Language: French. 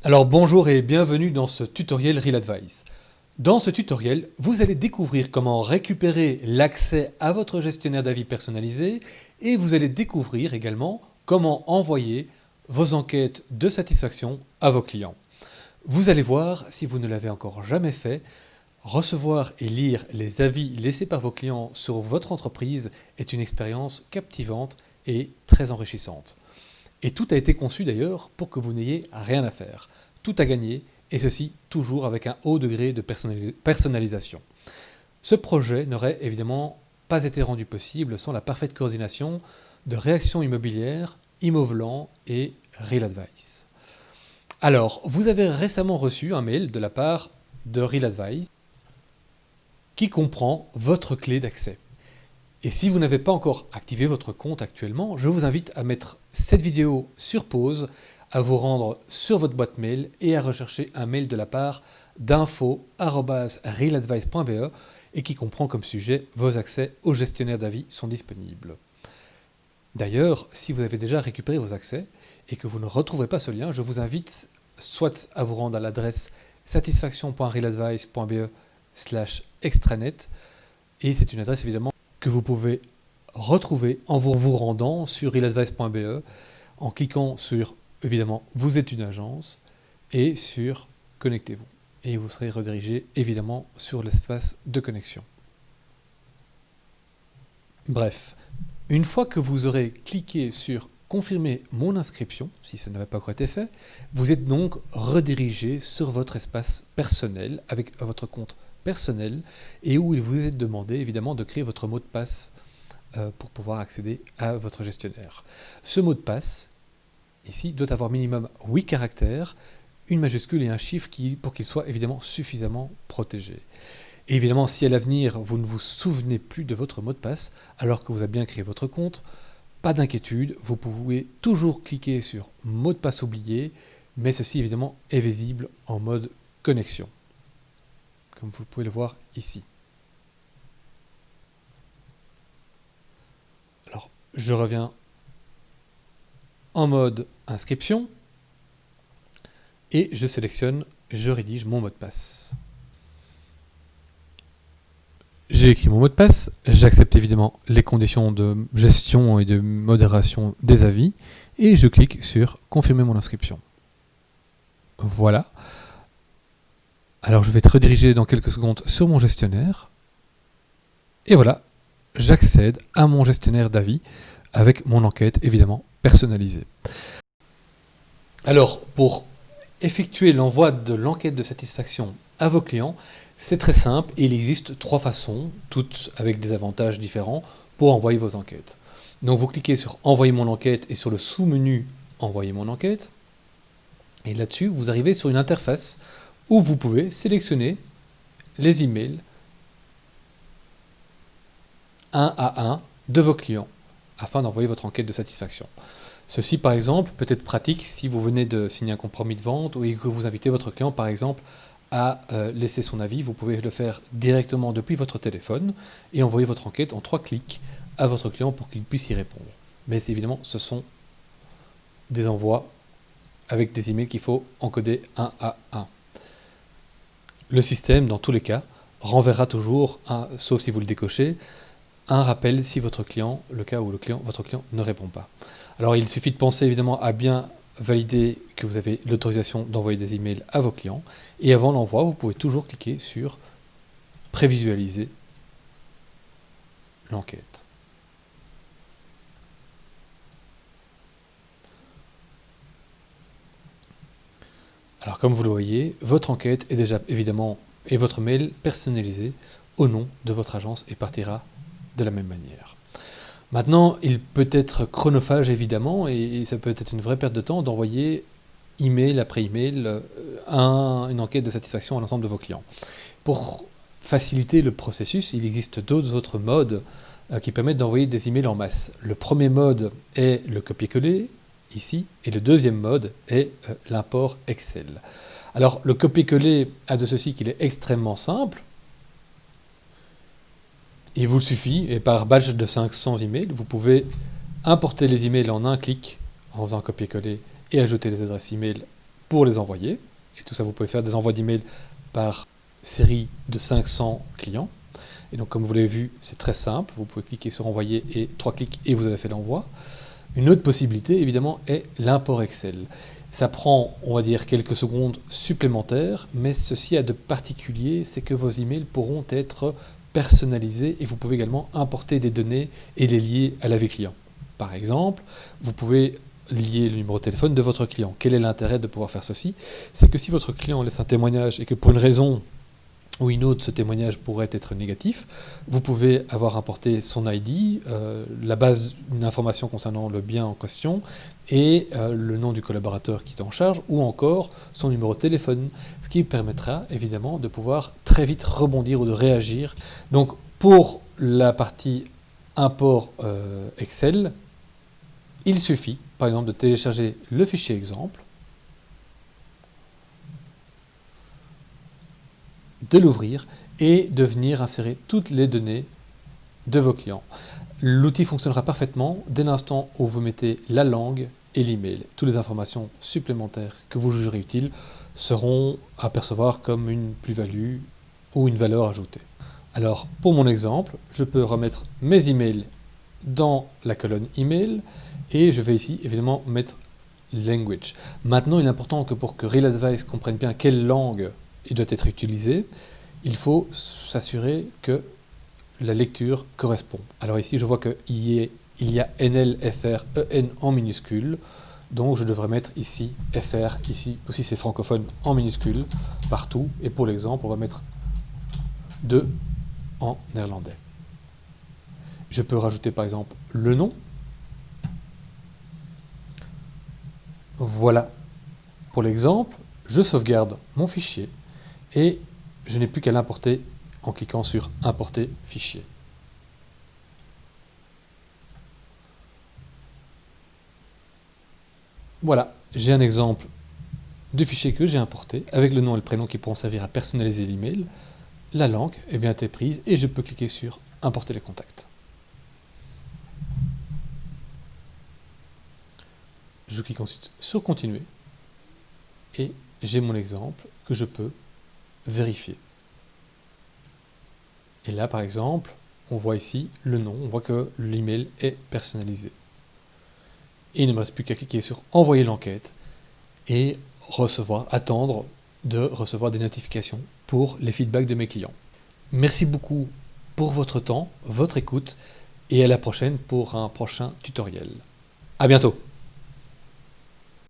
Alors bonjour et bienvenue dans ce tutoriel Real Advice. Dans ce tutoriel, vous allez découvrir comment récupérer l'accès à votre gestionnaire d'avis personnalisé et vous allez découvrir également comment envoyer vos enquêtes de satisfaction à vos clients. Vous allez voir, si vous ne l'avez encore jamais fait, recevoir et lire les avis laissés par vos clients sur votre entreprise est une expérience captivante et très enrichissante. Et tout a été conçu d'ailleurs pour que vous n'ayez rien à faire. Tout à gagner, et ceci toujours avec un haut degré de personnalisation. Ce projet n'aurait évidemment pas été rendu possible sans la parfaite coordination de Réaction Immobilière, Immovelant et Real Advice. Alors, vous avez récemment reçu un mail de la part de Real Advice qui comprend votre clé d'accès. Et si vous n'avez pas encore activé votre compte actuellement, je vous invite à mettre cette vidéo sur pause, à vous rendre sur votre boîte mail et à rechercher un mail de la part d'info@realadvice.be et qui comprend comme sujet vos accès au gestionnaire d'avis sont disponibles. D'ailleurs, si vous avez déjà récupéré vos accès et que vous ne retrouvez pas ce lien, je vous invite soit à vous rendre à l'adresse satisfaction.realadvice.be/extranet et c'est une adresse évidemment que vous pouvez retrouver en vous rendant sur realadvice.be, en cliquant sur, évidemment, vous êtes une agence, et sur connectez-vous. Et vous serez redirigé, évidemment, sur l'espace de connexion. Bref, une fois que vous aurez cliqué sur confirmer mon inscription, si ça n'avait pas encore été fait, vous êtes donc redirigé sur votre espace personnel, avec votre compte personnel, et où il vous est demandé évidemment de créer votre mot de passe pour pouvoir accéder à votre gestionnaire. Ce mot de passe, ici, doit avoir minimum 8 caractères, une majuscule et un chiffre pour qu'il soit évidemment suffisamment protégé. Et évidemment, si à l'avenir vous ne vous souvenez plus de votre mot de passe, alors que vous avez bien créé votre compte, pas d'inquiétude, vous pouvez toujours cliquer sur mot de passe oublié, mais ceci évidemment est visible en mode connexion, comme vous pouvez le voir ici. Alors, je reviens en mode inscription et je sélectionne, je rédige mon mot de passe. J'ai écrit mon mot de passe, j'accepte évidemment les conditions de gestion et de modération des avis et je clique sur confirmer mon inscription. Voilà. Alors je vais être redirigé dans quelques secondes sur mon gestionnaire et voilà, j'accède à mon gestionnaire d'avis avec mon enquête évidemment personnalisée. Alors pour effectuer l'envoi de l'enquête de satisfaction à vos clients, c'est très simple et il existe 3 façons, toutes avec des avantages différents, pour envoyer vos enquêtes. Donc vous cliquez sur envoyer mon enquête et sur le sous-menu envoyer mon enquête. Et là-dessus, vous arrivez sur une interface où vous pouvez sélectionner les emails un à un de vos clients afin d'envoyer votre enquête de satisfaction. Ceci, par exemple, peut être pratique si vous venez de signer un compromis de vente ou que vous invitez votre client, par exemple, à laisser son avis. Vous pouvez le faire directement depuis votre téléphone et envoyer votre enquête en 3 clics à votre client pour qu'il puisse y répondre. Mais évidemment, ce sont des envois avec des emails qu'il faut encoder un à un. Le système, dans tous les cas, renverra toujours, sauf si vous le décochez, un rappel si votre client, le cas où votre client ne répond pas. Alors il suffit de penser évidemment à bien valider que vous avez l'autorisation d'envoyer des emails à vos clients. Et avant l'envoi, vous pouvez toujours cliquer sur prévisualiser l'enquête. Alors comme vous le voyez, votre enquête est déjà évidemment, et votre mail personnalisé au nom de votre agence et partira de la même manière. Maintenant, il peut être chronophage évidemment, et ça peut être une vraie perte de temps d'envoyer email après email une enquête de satisfaction à l'ensemble de vos clients. Pour faciliter le processus, il existe d'autres autres modes qui permettent d'envoyer des emails en masse. Le premier mode est le copier-coller, ici, et le deuxième mode est l'import Excel. Alors, le copier-coller a de ceci qu'il est extrêmement simple. Il vous suffit, et par batch de 500 emails, vous pouvez importer les emails en un clic en faisant un copier-coller et ajouter les adresses email pour les envoyer. Et tout ça, vous pouvez faire des envois d'email par série de 500 clients. Et donc, comme vous l'avez vu, c'est très simple. Vous pouvez cliquer sur envoyer et 3 clics et vous avez fait l'envoi. Une autre possibilité, évidemment, est l'import Excel. Ça prend, on va dire, quelques secondes supplémentaires, mais ceci a de particulier, c'est que vos emails pourront être personnalisés et vous pouvez également importer des données et les lier à la vie client. Par exemple, vous pouvez lier le numéro de téléphone de votre client. Quel est l'intérêt de pouvoir faire ceci? C'est que si votre client laisse un témoignage et que pour une raison ou une autre, ce témoignage pourrait être négatif, vous pouvez avoir importé son ID, la base d'une information concernant le bien en question, et le nom du collaborateur qui est en charge, ou encore son numéro de téléphone, ce qui permettra évidemment de pouvoir très vite rebondir ou de réagir. Donc pour la partie import Excel, il suffit par exemple de télécharger le fichier exemple, de l'ouvrir et de venir insérer toutes les données de vos clients. L'outil fonctionnera parfaitement dès l'instant où vous mettez la langue et l'email. Toutes les informations supplémentaires que vous jugerez utiles seront à percevoir comme une plus-value ou une valeur ajoutée. Alors, pour mon exemple, je peux remettre mes emails dans la colonne email et je vais ici évidemment mettre language. Maintenant, il est important que pour que Real Advice comprenne bien quelle langue il doit être utilisé, il faut s'assurer que la lecture correspond. Alors ici, je vois qu'il y a NL, FR, EN en minuscule, donc je devrais mettre ici FR, ici aussi c'est francophone en minuscule, partout, et pour l'exemple, on va mettre 2 en néerlandais. Je peux rajouter par exemple le nom. Voilà pour l'exemple, je sauvegarde mon fichier et je n'ai plus qu'à l'importer en cliquant sur Importer fichier. Voilà, j'ai un exemple du fichier que j'ai importé avec le nom et le prénom qui pourront servir à personnaliser l'email. La langue est bien été prise et je peux cliquer sur Importer les contacts. Je clique ensuite sur Continuer et j'ai mon exemple que je peux vérifier. Et là, par exemple, on voit ici le nom, on voit que l'email est personnalisé. Et il ne me reste plus qu'à cliquer sur Envoyer l'enquête et attendre de recevoir des notifications pour les feedbacks de mes clients. Merci beaucoup pour votre temps, votre écoute et à la prochaine pour un prochain tutoriel. À bientôt!